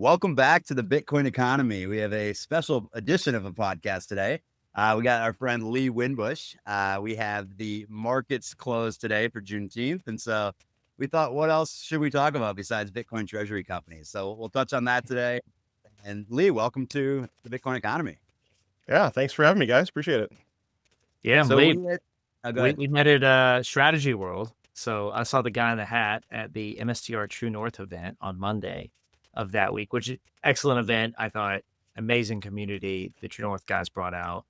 Welcome back to the Bitcoin economy. We have a special edition of a podcast today. We got our friend Lee Winbush. We have the markets closed today for Juneteenth. And so we thought, what else should we talk about besides Bitcoin Treasury companies? So we'll touch on that today. And Lee, welcome to the Bitcoin economy. Yeah, thanks for having me, guys. Appreciate it. Yeah, So Lee, go ahead. we met at Strategy World. So I saw the guy in the hat at the MSTR True North event on Monday of that week, which is excellent event. I thought amazing community the True North guys brought out,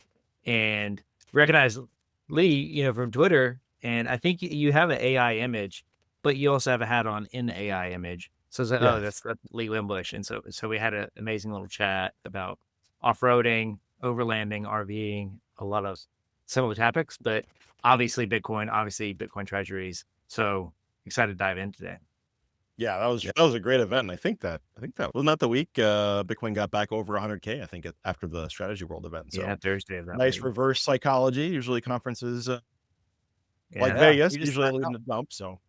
and recognize Lee, from Twitter. And I think you have an AI image, but you also have a hat on in the AI image. So I was like, Yeah. oh, that's Lee Winbush. And so we had an amazing little chat about off-roading, overlanding, RVing, a lot of similar topics, but obviously Bitcoin treasuries. So excited to dive in today. Yeah, that was a great event. And I think that wasn't that the week Bitcoin got back over 100K, I think, after the Strategy World event. So Yeah, Thursday of that nice week. reverse psychology. Usually conferences like Yeah, Vegas you just usually signed lead up. in the dump. So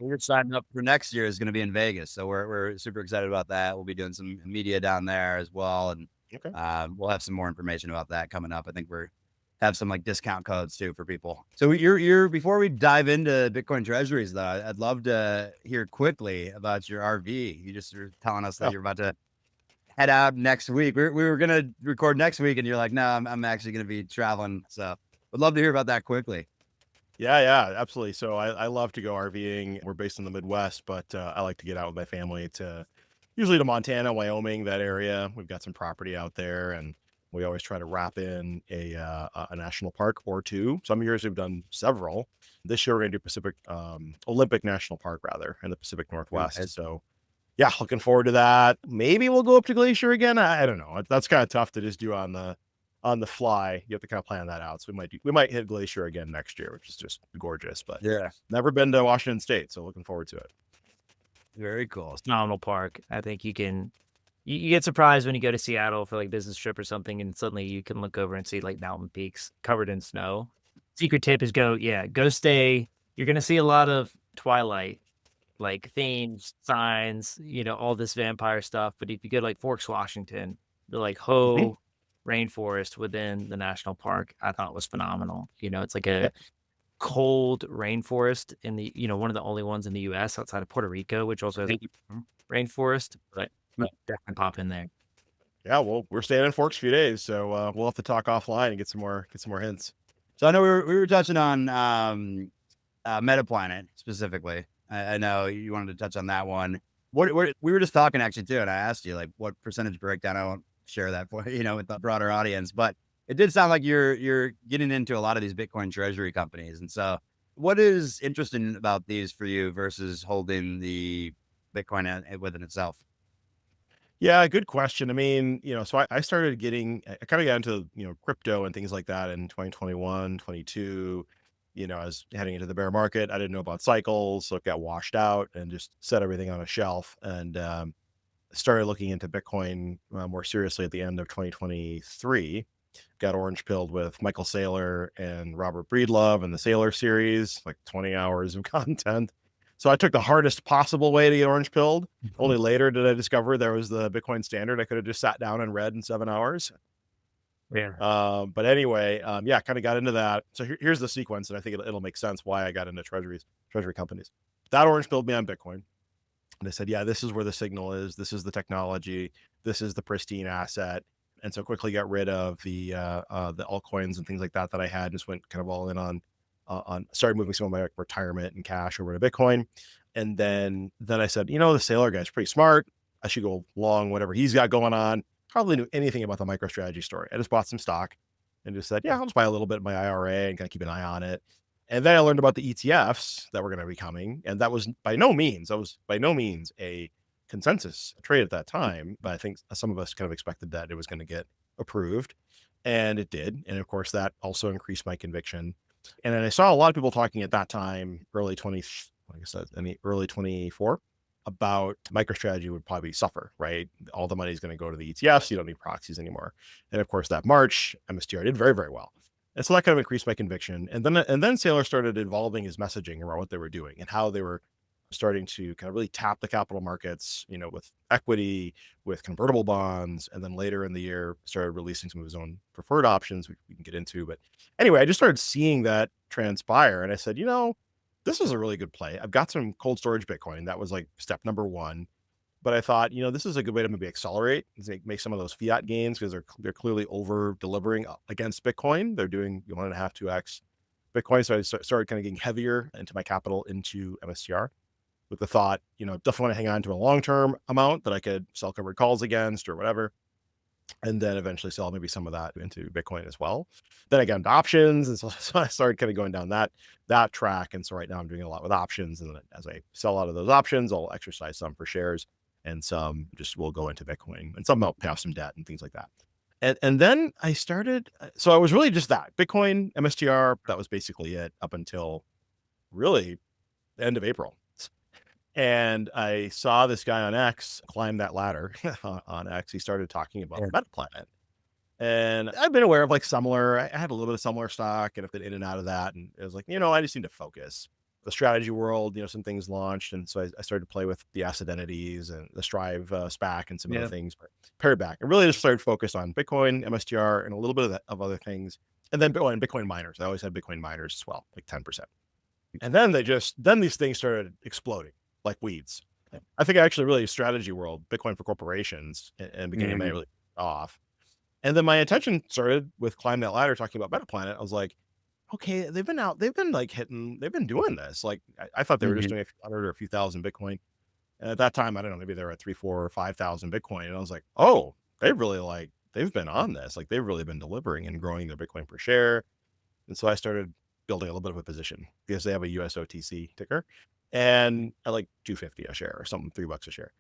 We're signing up for next year is going to be in Vegas. So we're super excited about that. We'll be doing some media down there as well. And okay. we'll have some more information about that coming up. I think have some like discount codes too for people. So you're before we dive into Bitcoin treasuries though, I'd love to hear quickly about your RV. You just were telling us that you're about to head out next week. We were going to record next week and you're like, no, I'm actually going to be traveling. So would love to hear about that quickly. Yeah, absolutely. So I love to go RVing. We're based in the Midwest, but I like to get out with my family usually to Montana, Wyoming, that area. We've got some property out there, and we always try to wrap in a national park or two. Some years we've done several. This year we're going to do Olympic National Park rather, in the Pacific Northwest. Okay. So yeah, looking forward to that. Maybe we'll go up to Glacier again. I don't know. That's kind of tough to just do on the fly. You have to kind of plan that out. So we might hit Glacier again next year, which is just gorgeous, but Yeah, never been to Washington State. So looking forward to it. very cool. Phenomenal park. I think you get surprised when you go to Seattle for like business trip or something, and suddenly you can look over and see like mountain peaks covered in snow. Secret tip is go stay. You're going to see a lot of Twilight like themes, signs, all this vampire stuff. But if you go to like Forks, Washington, the like rainforest within the national park, I thought was phenomenal. It's like a cold rainforest in the, one of the only ones in the US outside of Puerto Rico, which also has a rainforest, but definitely pop in there. Yeah, well, we're staying in Forks a few days, so we'll have to talk offline and get some more hints. So I know we were touching on Metaplanet specifically. I know you wanted to touch on that one. What we were just talking actually too, and I asked you like what percentage breakdown. I won't share that for with the broader audience, but it did sound like you're getting into a lot of these Bitcoin treasury companies. And so what is interesting about these for you versus holding the Bitcoin within itself? Yeah, good question. I mean, so I started I kind of got into, crypto and things like that in 2021, 22. I was heading into the bear market. I didn't know about cycles, so it got washed out and just set everything on a shelf, and started looking into Bitcoin more seriously at the end of 2023. Got orange pilled with Michael Saylor and Robert Breedlove and the Saylor series, like 20 hours of content. So I took the hardest possible way to get orange pilled. Only later did I discover there was the Bitcoin standard. I could have just sat down and read in 7 hours. Yeah. But anyway, yeah, kind of got into that. So here's the sequence, and I think it'll make sense why I got into treasury companies. That orange pilled me on Bitcoin. And I said, yeah, this is where the signal is. This is the technology. This is the pristine asset. And so quickly got rid of the altcoins and things like that I had. Just went kind of all in on started moving some of my retirement and cash over to Bitcoin. And then I said, the Saylor guy's pretty smart. I should go long whatever he's got going on. Hardly knew anything about the MicroStrategy story. I just bought some stock and just said, yeah, I'll just buy a little bit in my IRA and kind of keep an eye on it. And then I learned about the ETFs that were going to be coming. And that was by no means a consensus trade at that time. But I think some of us kind of expected that it was going to get approved, and it did. And of course, that also increased my conviction. And then I saw a lot of people talking at that time, early 24, about MicroStrategy would probably suffer, right? All the money is going to go to the ETFs. You don't need proxies anymore. And of course, that March, MSTR did very, very well. And so that kind of increased my conviction. And then Saylor started evolving his messaging around what they were doing and how they were starting to kind of really tap the capital markets, with equity, with convertible bonds. And then later in the year, started releasing some of his own preferred options, which we can get into. But anyway, I just started seeing that transpire. And I said, this is a really good play. I've got some cold storage Bitcoin. That was like step number one. But I thought, this is a good way to maybe accelerate, make some of those fiat gains, because they're clearly over delivering against Bitcoin. They're doing 1.5, 2x Bitcoin. So I started kind of getting heavier into my capital into MSTR with the thought, definitely want to hang on to a long-term amount that I could sell covered calls against or whatever. And then eventually sell maybe some of that into Bitcoin as well. Then I got into options. And so I started kind of going down that track. And so right now I'm doing a lot with options. And then as I sell out of those options, I'll exercise some for shares, and some just will go into Bitcoin, and some I'll pay off some debt and things like that. And then I started, so I was really just that Bitcoin, MSTR, that was basically it up until really the end of April. And I saw this guy on X climb that ladder on X. He started talking about Metaplanet. And I've been aware of like Semler. I had a little bit of Semler stock and I've been in and out of that. And it was like, I just need to focus. The strategy world, some things launched. And so I started to play with the asset entities and the Strive SPAC and some other things, but pared back. I really just started focused on Bitcoin, MSTR, and a little bit of other things. And then Bitcoin miners. I always had Bitcoin miners as well, like 10%. And then these things started exploding like weeds. I think actually really strategy world, Bitcoin for corporations, and beginning of May really off. And then my attention started with Climb That Ladder talking about Metaplanet. I was like, okay, they've been doing this. Like I thought they were just doing a few hundred or a few thousand Bitcoin. And at that time, I don't know, maybe they were at 3, 4, or 5,000 Bitcoin. And I was like, oh, they've been on this. Like they've really been delivering and growing their Bitcoin per share. And so I started building a little bit of a position because they have a USOTC ticker, and I like $2.50 a share or something, $3 a share.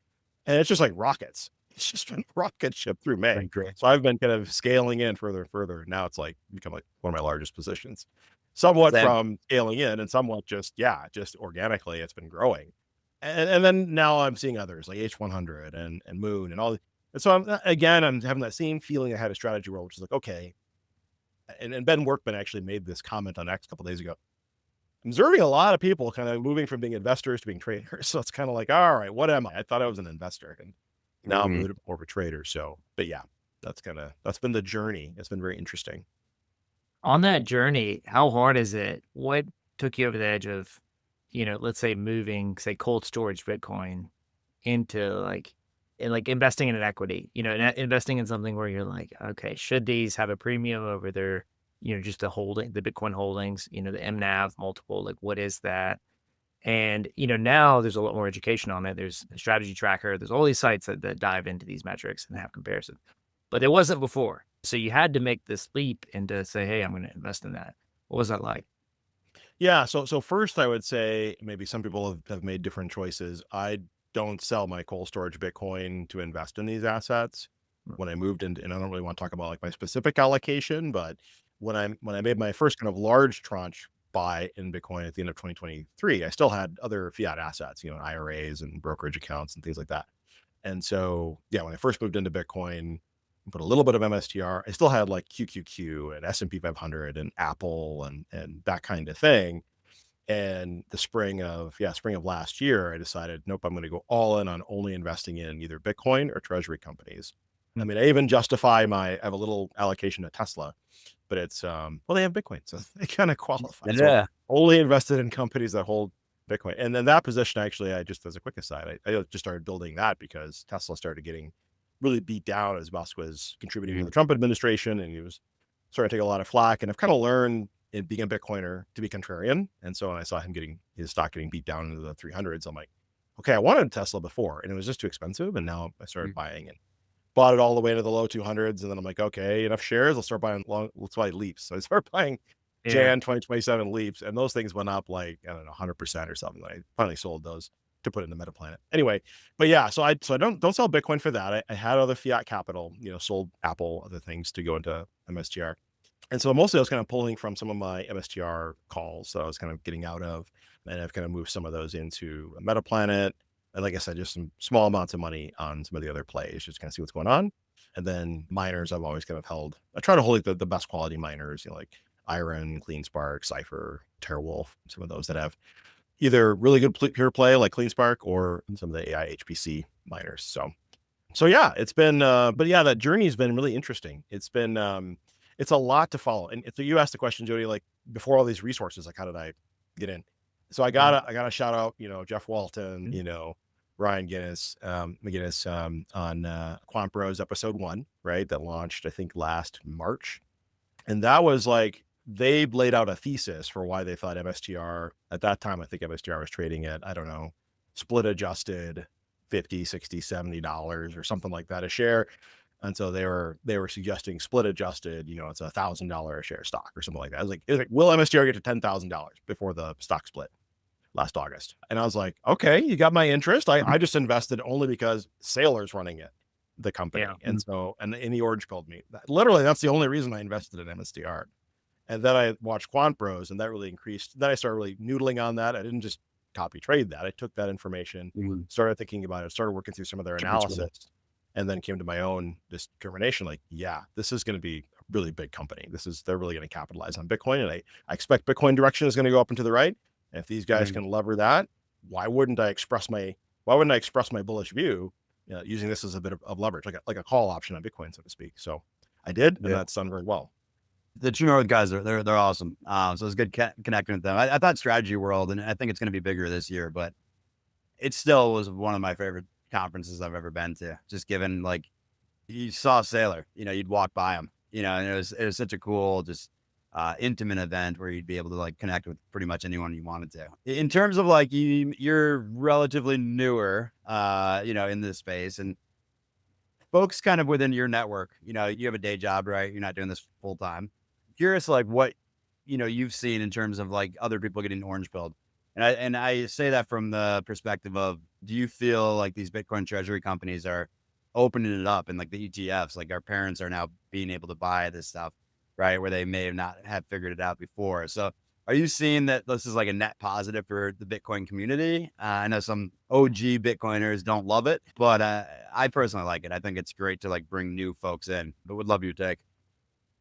And it's just like rockets. It's just been rocket ship through May. So I've been kind of scaling in further and further. Now it's like become like one of my largest positions, somewhat from scaling in and somewhat just organically it's been growing. And then now I'm seeing others like H100 and Moon and all. And so I'm having that same feeling I had a strategy world, which is like, okay. And Ben Workman actually made this comment on X a couple of days ago. I'm observing a lot of people kind of moving from being investors to being traders. So it's kind of like, all right, what am I? I thought I was an investor, and now I'm more of a trader. So, but yeah, that's been the journey. It's been very interesting. On that journey, how hard is it? What took you over the edge of, let's say moving, say, cold storage Bitcoin into investing in an equity, investing in something where you're like, okay, should these have a premium over their, just the Bitcoin holdings, the mNAV multiple, like what is that? And, now there's a lot more education on it. There's a strategy tracker. There's all these sites that dive into these metrics and have comparison, but it wasn't before. So you had to make this leap into say, hey, I'm going to invest in that. What was that like? Yeah. So first I would say maybe some people have made different choices. I don't sell my cold storage Bitcoin to invest in these assets. When I moved into, and I don't really want to talk about like my specific allocation, but when I made my first kind of large tranche buy in Bitcoin at the end of 2023, I still had other fiat assets, IRAs and brokerage accounts and things like that. And so, yeah, when I first moved into Bitcoin, put a little bit of MSTR, I still had like QQQ and S&P 500 and Apple and that kind of thing. And the spring of last year, I decided, nope, I'm going to go all in on only investing in either Bitcoin or Treasury companies. I mean, I even justify I have a little allocation to Tesla, but it's, they have Bitcoin, so they kind of qualify. Yeah. So only invested in companies that hold Bitcoin. And then that position, actually, I just, as a quick aside, I just started building that because Tesla started getting really beat down as Musk was contributing to the Trump administration, and he was starting to take a lot of flack. And I've kind of learned in being a Bitcoiner to be contrarian. And so when I saw his stock getting beat down into the 300s, I'm like, okay, I wanted Tesla before and it was just too expensive. And now I started buying and bought it all the way to the low 200s. And then I'm like, okay, enough shares. I'll start buying let's buy leaps. So I started buying Jan 2027 leaps, and those things went up like, I don't know, 100% or something. I finally sold those to put into Metaplanet. Anyway, but yeah, so I don't sell Bitcoin for that. I had other fiat capital, sold Apple, other things to go into MSTR. And so mostly I was kind of pulling from some of my MSTR calls that I was kind of getting out of, and I've kind of moved some of those into Metaplanet. And like I said, just some small amounts of money on some of the other plays, just kind of see what's going on. And then miners, I've always kind of held, I try to hold like the best quality miners, like Iron, Clean Spark, Cypher, TeraWolf, some of those that have, either really good pure play like CleanSpark or some of the AI HPC miners. So yeah, it's been, but yeah, that journey has been really interesting. It's been, it's a lot to follow. And so you asked the question, Jody, like before all these resources, like how did I get in? So I gotta shout out, Jeff Walton, Ryan McGinnis, on Quant Bros episode 1, right? That launched, I think, last March. And that was like, they laid out a thesis for why they thought MSTR at that time. I think MSTR was trading at, I don't know, split adjusted $50, $60, $70 or something like that a share. And so they were suggesting split adjusted, it's $1,000 a share stock or something like that. It was like, will MSTR get to $10,000 before the stock split last August? And I was like, okay, you got my interest. I just invested only because Saylor's running it, the company. Yeah. And so, and the orange pilled me. Literally, that's the only reason I invested in MSTR. And then I watched Quant Bros, and that really increased. Then I started really noodling on that. I didn't just copy trade that. I took that information, started thinking about it, started working through some of their analysis, and then came to my own determination. Like, yeah, this is going to be a really big company. They're really going to capitalize on Bitcoin. And I expect Bitcoin direction is going to go up and to the right. And if these guys can lever that, why wouldn't I express my bullish view using this as a bit of leverage, like a call option on Bitcoin, so to speak. So I did, and that's done very well. The True North guys they're awesome. So it's good connecting with them. I thought Strategy World, and I think it's going to be bigger this year, but it still was one of my favorite conferences I've ever been to. Just given like you saw Saylor, you'd walk by him, and it was such a cool, just intimate event where you'd be able to like connect with pretty much anyone you wanted to. In terms of like you're relatively newer, in this space, and folks kind of within your network, you have a day job, right? You're not doing this full time. Curious, like what, you've seen in terms of like other people getting orange pilled. And I say that from the perspective of, do you feel like these Bitcoin treasury companies are opening it up, and like the ETFs, like our parents are now being able to buy this stuff, right? Where they may have not have figured it out before. So are you seeing that this is like a net positive for the Bitcoin community? I know some OG Bitcoiners don't love it, but I personally like it. I think it's great to like bring new folks in, but would love your take.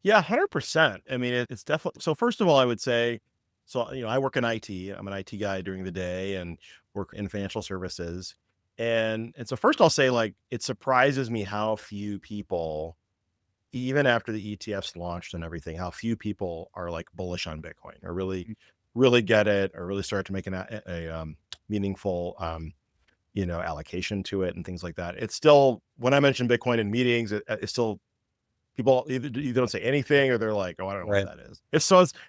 Yeah, 100%. I mean, it's definitely, so first of all, I would say, so, I work in IT. I'm an IT guy during the day and work in financial services. And so first I'll say, like, it surprises me how few people, even after the ETFs launched and everything, how few people are like bullish on Bitcoin or really, really get it, or really start to make a meaningful, allocation to it and things like that. It's still, when I mention Bitcoin in meetings, it's still, people either don't say anything, or they're like, oh, I don't know what that is.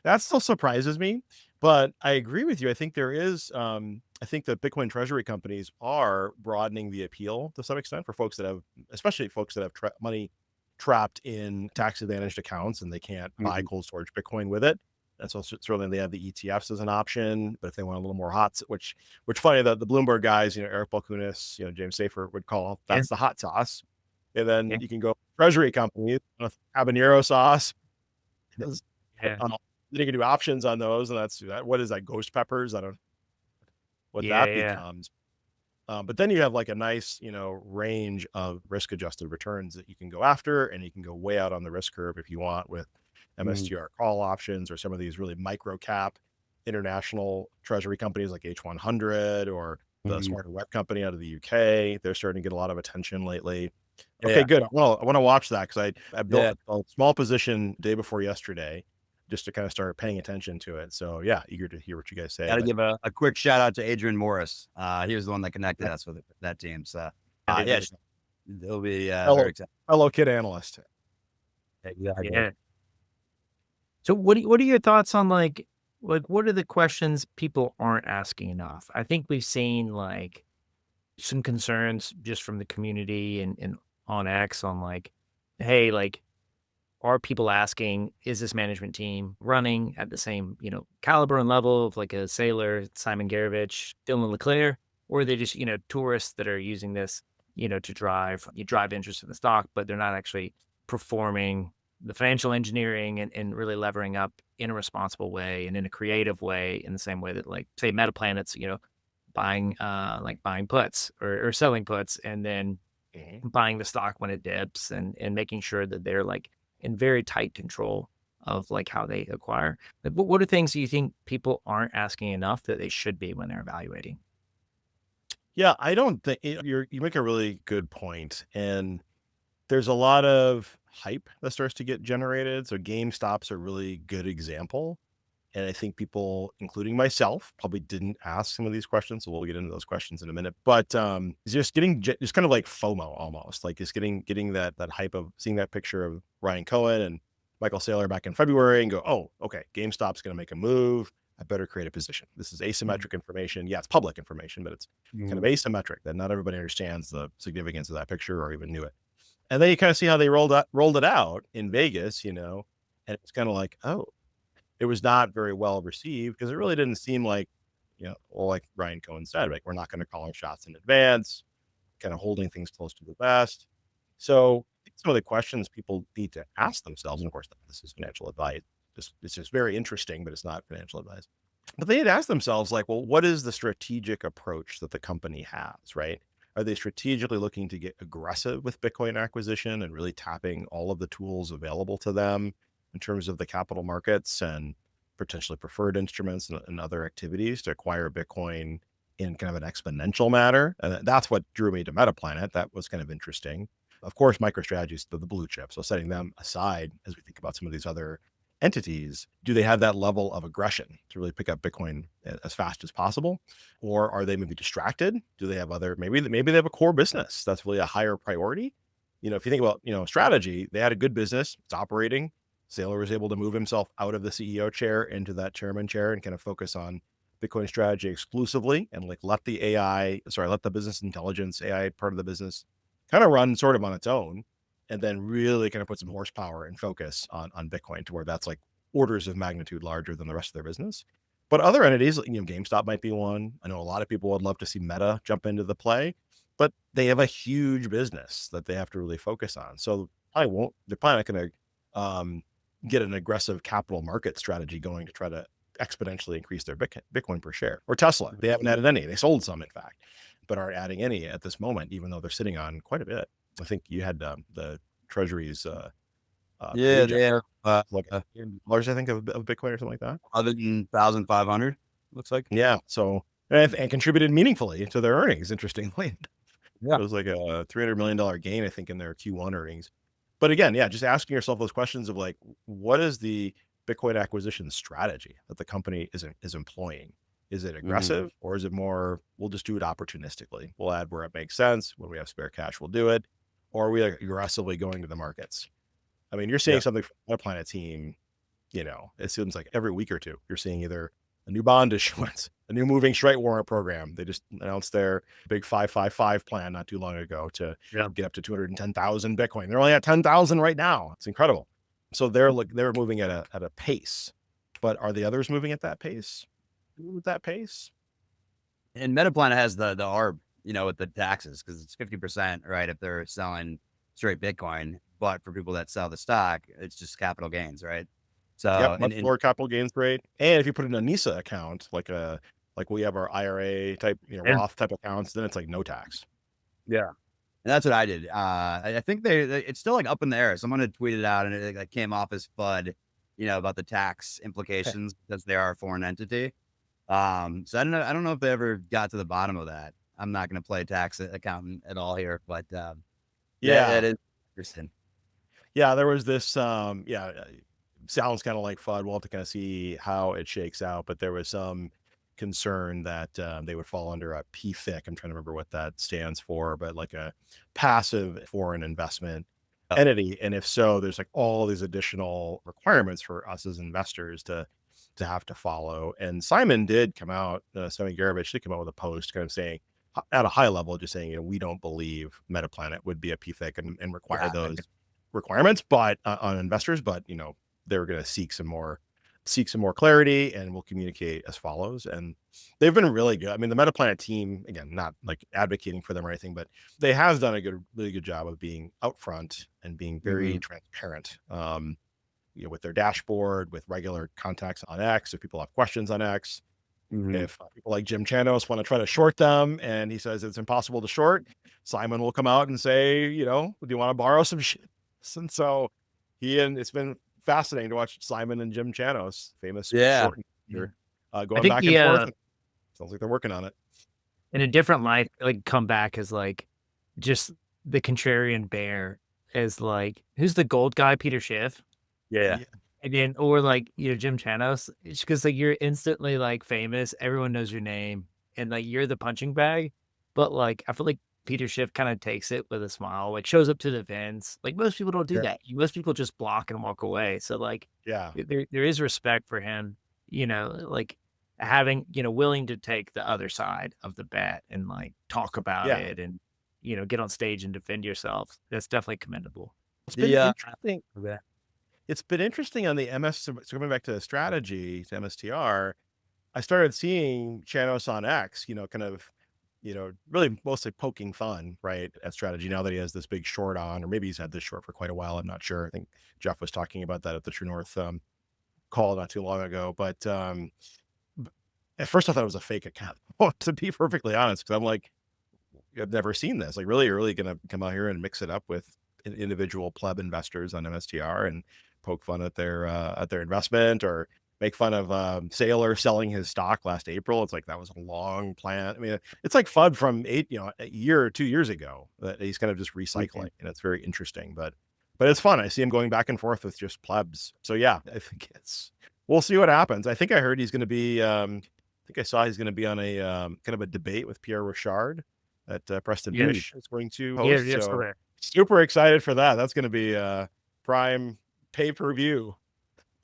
That still surprises me, but I agree with you. I think there is, I think that Bitcoin treasury companies are broadening the appeal to some extent for folks that have, especially folks that have money trapped in tax advantaged accounts and they can't buy cold storage Bitcoin with it. And so certainly they have the ETFs as an option, but if they want a little more hot, which funny, the Bloomberg guys, Eric Balkunas, James Safer would call, that's the hot sauce. And then you can go treasury companies with habanero sauce. You can do options on those, and what is that? Ghost peppers? I don't know what that becomes. But then you have like a nice, range of risk-adjusted returns that you can go after, and you can go way out on the risk curve if you want with MSTR call options, or some of these really micro cap international treasury companies like H100 or the Smarter Web company out of the UK. They're starting to get a lot of attention lately. Okay, good. Well, I want to watch that because I built a small position day before yesterday just to kind of start paying attention to it. So yeah, eager to hear what you guys say. Got to give a quick shout out to Adrian Morris. He was the one that connected us with that team. So it'll be very exciting. Fellow kid analyst. Exactly. Yeah. So what are your thoughts on like what are the questions people aren't asking enough? I think we've seen like some concerns just from the community and on X on like, hey, like, are people asking, is this management team running at the same, caliber and level of like a Saylor, Simon Gerovich, Dylan LeClaire, or are they just, tourists that are using this, to drive interest in the stock, but they're not actually performing the financial engineering and really levering up in a responsible way and in a creative way, in the same way that like say Metaplanet's, buying puts or selling puts, and then buying the stock when it dips, and making sure that they're like in very tight control of like how they acquire. But what are things that you think people aren't asking enough that they should be when they're evaluating? Yeah, I don't think you make a really good point, and there's a lot of hype that starts to get generated. So GameStop's a really good example. And I think people, including myself, probably didn't ask some of these questions. So we'll get into those questions in a minute. But just getting just kind of like FOMO almost, like just getting that hype of seeing that picture of Ryan Cohen and Michael Saylor back in February and go, oh, okay, GameStop's going to make a move. I better create a position. This is asymmetric information. Yeah, it's public information, but it's kind of asymmetric that not everybody understands the significance of that picture or even knew it. And then you kind of see how they rolled it out in Vegas, and it's kind of like, oh, it was not very well received because it really didn't seem like, well, like Ryan Cohen said, like we're not going to call our shots in advance, kind of holding things close to the vest. So I think some of the questions people need to ask themselves, and of course, this is financial advice. It's just very interesting, but it's not financial advice. But they had asked themselves, like, well, what is the strategic approach that the company has, right? Are they strategically looking to get aggressive with Bitcoin acquisition and really tapping all of the tools available to them in terms of the capital markets and potentially preferred instruments and other activities to acquire Bitcoin in kind of an exponential manner? And that's what drew me to Metaplanet. That was kind of interesting. Of course, MicroStrategy is the blue chip. So setting them aside as we think about some of these other entities, do they have that level of aggression to really pick up Bitcoin as fast as possible? Or are they maybe distracted? Do they have maybe they have a core business that's really a higher priority? If you think about, strategy, they had a good business, it's operating. Saylor was able to move himself out of the CEO chair into that chairman chair and kind of focus on Bitcoin strategy exclusively and like let the business intelligence AI part of the business kind of run sort of on its own, and then really kind of put some horsepower and focus on Bitcoin to where that's like orders of magnitude larger than the rest of their business. But other entities, GameStop might be one. I know a lot of people would love to see Meta jump into the play, but they have a huge business that they have to really focus on. So they're probably not going to get an aggressive capital market strategy going to try to exponentially increase their Bitcoin per share. Or Tesla, they haven't added any. They sold some, in fact, but aren't adding any at this moment, even though they're sitting on quite a bit. I think you had the Treasury's Yeah, page, they are like dollars, I think, of Bitcoin or something like that. other than 1,500, looks like. Yeah. So and contributed meaningfully to their earnings. Interestingly, Yeah. it was like a $300 million gain, I think, in their Q1 earnings. But again, yeah, just asking yourself those questions of like, what is the Bitcoin acquisition strategy that the company is employing? Is it aggressive or is it more, we'll just do it opportunistically? We'll add where it makes sense. When we have spare cash, we'll do it. Or are we aggressively going to the markets? I mean, you're seeing something from the Planet team, it seems like every week or two, you're seeing either a new bond issuance, a new moving straight warrant program. They just announced their big 555 plan not too long ago to get up to 210,000 Bitcoin. They're only at 10,000 right now. It's incredible. So they're moving at a pace, but are the others moving at that pace? With that pace? And Metaplanet has the ARB, with the taxes, because it's 50%, right? If they're selling straight Bitcoin, but for people that sell the stock, it's just capital gains, right? So much lower capital gains rate. And if you put in a NISA account, like we have our IRA type, Roth type accounts, then it's like no tax. Yeah. And that's what I did. I think it's still like up in the air. Someone had tweeted out and it like came off as FUD, about the tax implications because they are a foreign entity. So I don't know if they ever got to the bottom of that. I'm not going to play tax accountant at all here, but that is interesting. Yeah, there was this, sounds kind of like FUD. We'll have to kind of see how it shakes out, but there was some concern that they would fall under a PFIC. I'm trying to remember what that stands for, but like a passive foreign investment entity. And if so, there's like all these additional requirements for us as investors to have to follow. And Simon did come out, Simon Gerovich did come out with a post kind of saying, at a high level, just saying, we don't believe Metaplanet would be a PFIC and require those requirements, but on investors, but they're going to seek some more clarity, and we'll communicate as follows. And they've been really good. I mean, the Metaplanet team, again, not like advocating for them or anything, but they have done a really good job of being upfront and being very transparent, with their dashboard, with regular contacts on X. If people have questions on X, if people like Jim Chanos want to try to short them, and he says it's impossible to short, Simon will come out and say, do you want to borrow some shit? And so it's been fascinating to watch Simon and Jim Chanos, famous Yeah. short here, I going think back and forth. Sounds like they're working on it. in a different life, like come back as like just the contrarian bear as like who's the gold guy, Peter Schiff, Yeah. and then or like Jim Chanos, because like you're instantly like famous, everyone knows your name, and like you're the punching bag, but like I feel like Peter Schiff kind of takes it with a smile, like shows up to the events. Like most people don't do Yeah. that. Most people just block and walk away. So like Yeah. there is respect for him, like having, willing to take the other side of the bet and like talk about Yeah. it and, get on stage and defend yourself. That's definitely commendable. It's been The interesting. okay. It's been interesting on the so coming back to the strategy to MSTR, I started seeing Chanos on X, kind of, really mostly poking fun, right, at strategy now that he has this big short on, or maybe he's had this short for quite a while. I'm not sure. I think Jeff was talking about that at the True North call not too long ago. But at first I thought it was a fake account, to be perfectly honest, because I'm like, I've never seen this. Like, really, you're really going to come out here and mix it up with individual pleb investors on MSTR and poke fun at their investment, or make fun of Saylor selling his stock last April. It's like that was a long plan. I mean, it's like FUD from a year or 2 years ago that he's kind of just recycling, and it's very interesting. But it's fun. I see him going back and forth with just plebs. So yeah, I think we'll see what happens. I think I heard he's going to be. I think I saw he's going to be on a kind of a debate with Pierre Richard that Preston Pysh is going to host. Yes, so correct. super excited for that. That's going to be prime pay-per-view.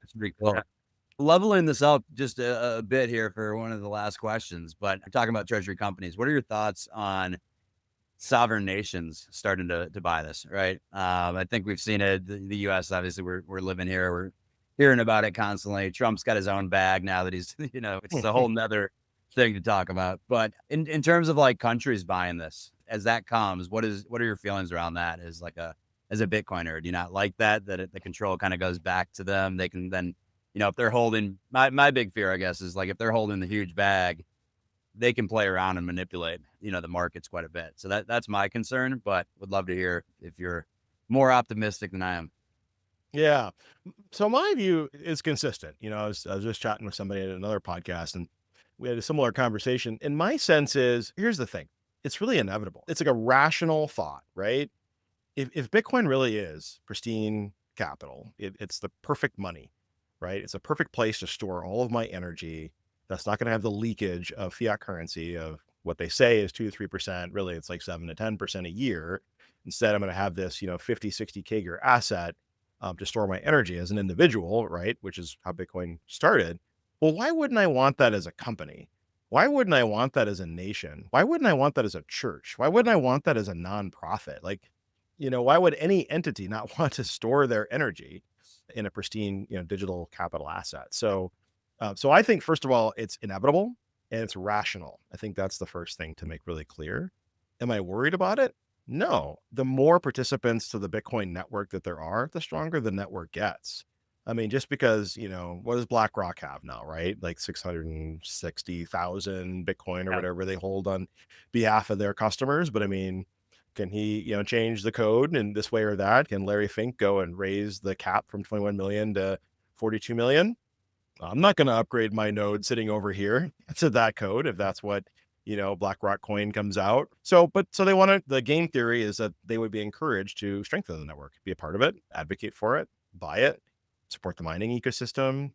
That's pretty cool. Yeah. Leveling this up just a bit here for one of the last questions, but talking about treasury companies, what are your thoughts on sovereign nations starting to buy this, right? I think we've seen it. The U.S., obviously, we're living here. We're hearing about it constantly. Trump's got his own bag now that he's, it's a whole nother thing to talk about. But in terms of like countries buying this, as that comes, what are your feelings around that as a Bitcoiner? Do you not like that the control kind of goes back to them? They can then, if they're holding, my big fear, I guess, is like if they're holding the huge bag, they can play around and manipulate, the markets quite a bit. So that's my concern, but would love to hear if you're more optimistic than I am. Yeah. So my view is consistent. I was just chatting with somebody at another podcast, and we had a similar conversation. And my sense is, here's the thing. It's really inevitable. It's like a rational thought, right? If Bitcoin really is pristine capital, it's the perfect money, right? It's a perfect place to store all of my energy. That's not going to have the leakage of fiat currency of what they say is 2 to 3%. Really, it's like 7 to 10% a year. Instead, I'm going to have this, 50, 60 CAGR asset to store my energy as an individual, right? Which is how Bitcoin started. Well, why wouldn't I want that as a company? Why wouldn't I want that as a nation? Why wouldn't I want that as a church? Why wouldn't I want that as a nonprofit? Like, why would any entity not want to store their energy in a pristine, digital capital asset? So I think, first of all, it's inevitable and it's rational. I think that's the first thing to make really clear. Am I worried about it? No. The more participants to the Bitcoin network that there are, the stronger the network gets. I mean, just because, what does BlackRock have now, right? Like 660,000 Bitcoin or whatever they hold on behalf of their customers. But I mean, can he, change the code in this way or that? Can Larry Fink go and raise the cap from 21 million to 42 million? I'm not going to upgrade my node sitting over here to that code if that's what, BlackRock coin comes out. So they want to, the game theory is that they would be encouraged to strengthen the network, be a part of it, advocate for it, buy it, support the mining ecosystem.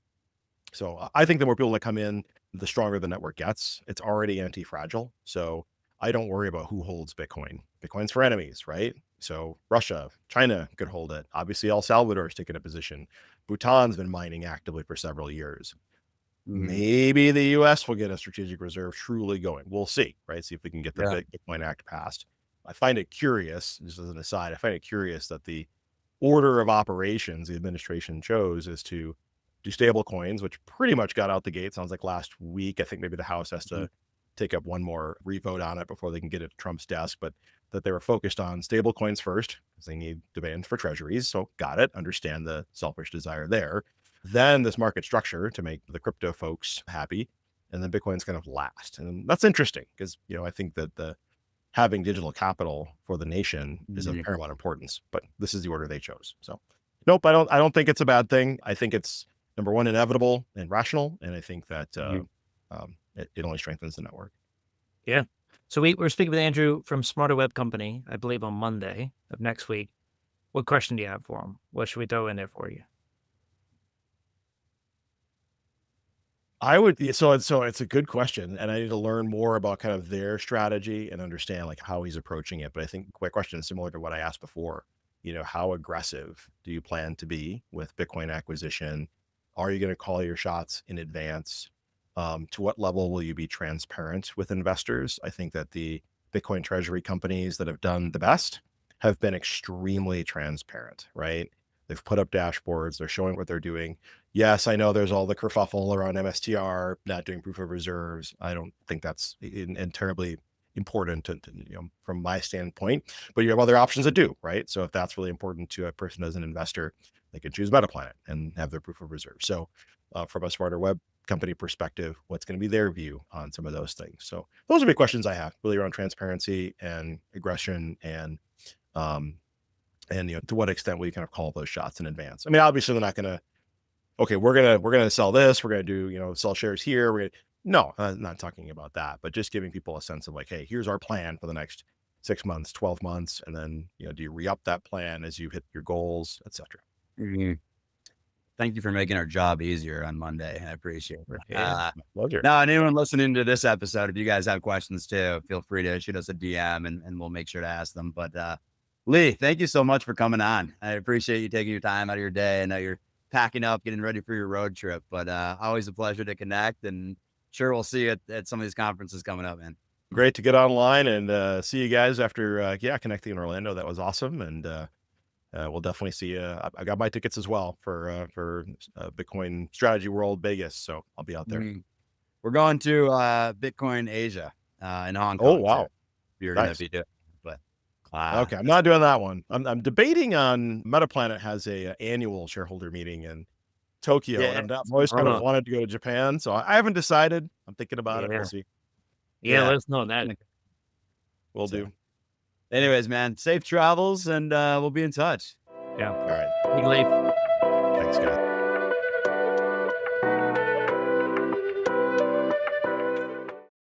So I think the more people that come in, the stronger the network gets. It's already anti-fragile. So I don't worry about who holds Bitcoin. Bitcoin's for enemies, right? So Russia, China could hold it. Obviously, El Salvador's taken a position. Bhutan's been mining actively for several years. Maybe the U.S. will get a strategic reserve truly going. We'll see, right? See if we can get the Bitcoin Act passed. I find it curious, just as an aside, I find it curious that the order of operations the administration chose is to do stable coins, which pretty much got out the gate. Sounds like last week. I think maybe the House has to take up one more revote on it before they can get it to Trump's desk, but that they were focused on stable coins first because they need demand for treasuries. So got it. Understand the selfish desire there. Then this market structure to make the crypto folks happy. And then Bitcoin's kind of last. And that's interesting because, I think that having digital capital for the nation is of paramount importance, but this is the order they chose. So Nope, I don't think it's a bad thing. I think it's, number one, inevitable and rational, and I think that it only strengthens the network. Yeah. So we're speaking with Andrew from Smarter Web Company, I believe on Monday of next week. What question do you have for him? What should we throw in there for you? So it's a good question, and I need to learn more about kind of their strategy and understand like how he's approaching it. But I think my question is similar to what I asked before. How aggressive do you plan to be with Bitcoin acquisition? Are you going to call your shots in advance? To what level will you be transparent with investors? I think that the Bitcoin Treasury companies that have done the best have been extremely transparent, right? They've put up dashboards. They're showing what they're doing. Yes, I know there's all the kerfuffle around MSTR, not doing proof of reserves. I don't think that's terribly important from my standpoint, but you have other options that do, right? So if that's really important to a person as an investor, they can choose Metaplanet and have their proof of reserve. So from a Smarter Web Company perspective, what's going to be their view on some of those things? So those are big questions I have, really around transparency and aggression, and to what extent will you kind of call those shots in advance? I mean, obviously they're not going to, okay, we're gonna sell this, we're gonna do sell shares here. No, I'm not talking about that, but just giving people a sense of like, hey, here's our plan for the next 6 months, 12 months, and then do you re-up that plan as you hit your goals, etc. Thank you for making our job easier on Monday. I appreciate it. Yeah. Now, anyone listening to this episode, if you guys have questions too, feel free to shoot us a DM and we'll make sure to ask them. But Lee, thank you so much for coming on. I appreciate you taking your time out of your day. I know you're packing up, getting ready for your road trip, but always a pleasure to connect, and sure we'll see you at some of these conferences coming up, man. Great to get online and see you guys after connecting in Orlando. That was awesome, and we'll definitely see you. I got my tickets as well for Bitcoin Strategy World Vegas, so I'll be out there. We're going to Bitcoin Asia in Hong Kong. Oh wow, if you're nice. gonna be doing, but okay, I'm not doing that one. I'm debating on Metaplanet has a annual shareholder meeting in Tokyo, and I've always kind of wanted to go to Japan, so I haven't decided. I'm thinking about it. We'll see. Yeah, let us know on that. Will do. Anyways, man, safe travels, and we'll be in touch. Yeah. All right. Big leap. Thanks, guys.